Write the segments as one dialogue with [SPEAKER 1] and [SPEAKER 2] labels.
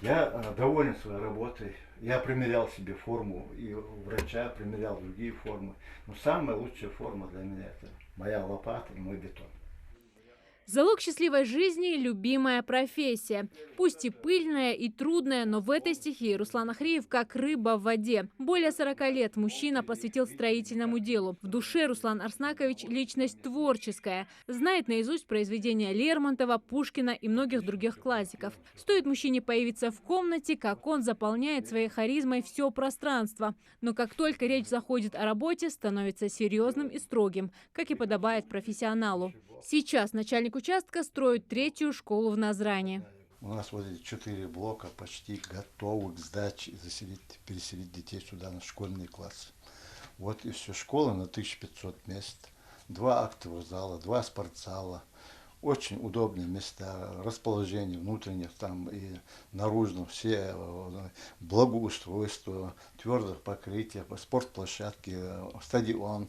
[SPEAKER 1] Я доволен своей работой. Я примерял себе форму и у врача, примерял другие формы. Но самая лучшая форма для меня — это моя лопата и мой бетон.
[SPEAKER 2] Залог счастливой жизни – любимая профессия. Пусть и пыльная, и трудная, но в этой стихии Руслан Ахриев как рыба в воде. Более 40 лет мужчина посвятил строительному делу. В душе Руслан Арснакович – личность творческая. Знает наизусть произведения Лермонтова, Пушкина и многих других классиков. Стоит мужчине появиться в комнате, как он заполняет своей харизмой все пространство. Но как только речь заходит о работе, становится серьезным и строгим, как и подобает профессионалу. Сейчас начальник участка строит третью школу в Назране.
[SPEAKER 1] У нас вот эти 4 блока почти готовы к сдаче и переселить детей сюда на школьные классы. Вот и все. Школа на 1500 мест, 2 актовых зала, 2 спортзала. Очень удобные места, расположение внутренних там и наружных, все благоустройство, твердых покрытий, спортплощадки, стадион,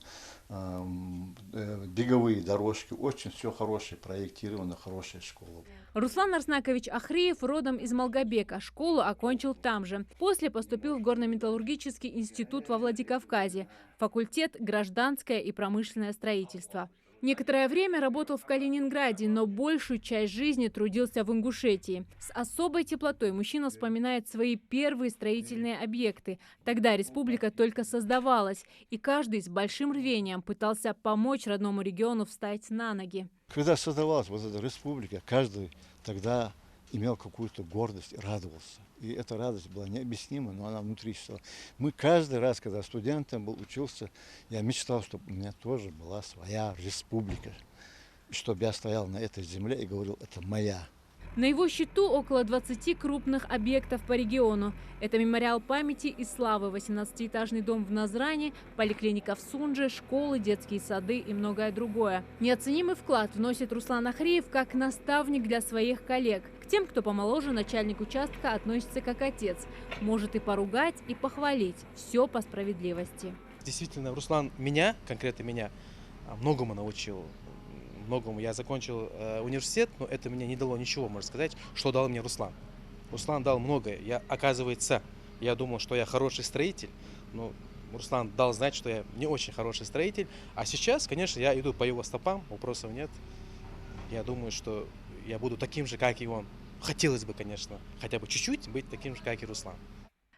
[SPEAKER 1] беговые дорожки. Очень все хорошее проектировано, хорошая школа.
[SPEAKER 2] Руслан Арснакович Ахриев родом из Малгобека. Школу окончил там же. После поступил в горно-металлургический институт во Владикавказе. Факультет гражданское и промышленное строительство. Некоторое время работал в Калининграде, но большую часть жизни трудился в Ингушетии. С особой теплотой мужчина вспоминает свои первые строительные объекты. Тогда республика только создавалась, и каждый с большим рвением пытался помочь родному региону встать на ноги.
[SPEAKER 1] Когда создавалась вот эта республика, каждый тогда имел какую-то гордость, радовался. И эта радость была необъяснима, но она внутри все. Мы каждый раз, когда студентом был, учился, я мечтал, чтобы у меня тоже была своя республика. Чтобы я стоял на этой земле и говорил: это моя.
[SPEAKER 2] На его счету около 20 крупных объектов по региону. Это мемориал памяти и славы, 18-этажный дом в Назране, поликлиника в Сунже, школы, детские сады и многое другое. Неоценимый вклад вносит Руслан Ахриев как наставник для своих коллег. К тем, кто помоложе, начальник участка относится как отец. Может и поругать, и похвалить. Все по справедливости.
[SPEAKER 3] Действительно, Руслан конкретно меня, многому научил. Многому. Я закончил университет, но это мне не дало ничего, можно сказать, что дал мне Руслан. Руслан дал многое. Я думал, что я хороший строитель, но Руслан дал знать, что я не очень хороший строитель. А сейчас, конечно, я иду по его стопам, вопросов нет. Я думаю, что я буду таким же, как и он. Хотелось бы, конечно, хотя бы чуть-чуть быть таким же, как и Руслан.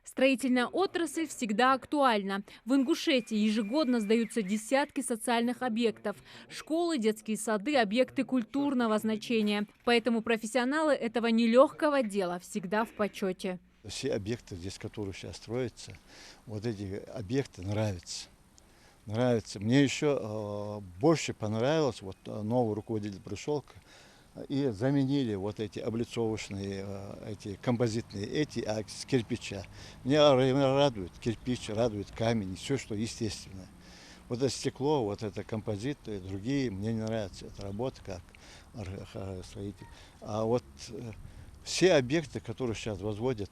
[SPEAKER 2] Строительная отрасль всегда актуальна. В Ингушетии ежегодно сдаются десятки социальных объектов. Школы, детские сады, объекты культурного значения. Поэтому профессионалы этого нелегкого дела всегда в почете.
[SPEAKER 1] Все объекты, здесь, которые сейчас строятся, вот эти объекты нравятся. Мне еще больше понравилось, вот новый руководитель пришел и заменили вот эти облицовочные, эти композитные, с кирпича. Меня радует кирпич, радует камень, все, что естественное. Вот это стекло, вот это композиты, другие, мне не нравится эта работа как строитель. А вот все объекты, которые сейчас возводят,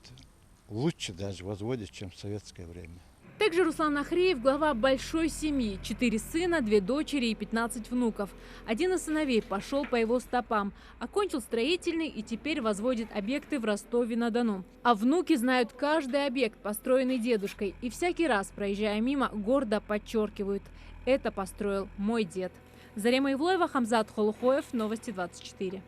[SPEAKER 1] лучше даже возводят, чем в советское время.
[SPEAKER 2] Также Руслан Ахриев – глава большой семьи. 4 сына, 2 дочери и 15 внуков. Один из сыновей пошел по его стопам. Окончил строительный и теперь возводит объекты в Ростове-на-Дону. А внуки знают каждый объект, построенный дедушкой. И всякий раз, проезжая мимо, гордо подчеркивают: это построил мой дед. Зарема Ивлоева, Хамзат Холухоев, Новости 24.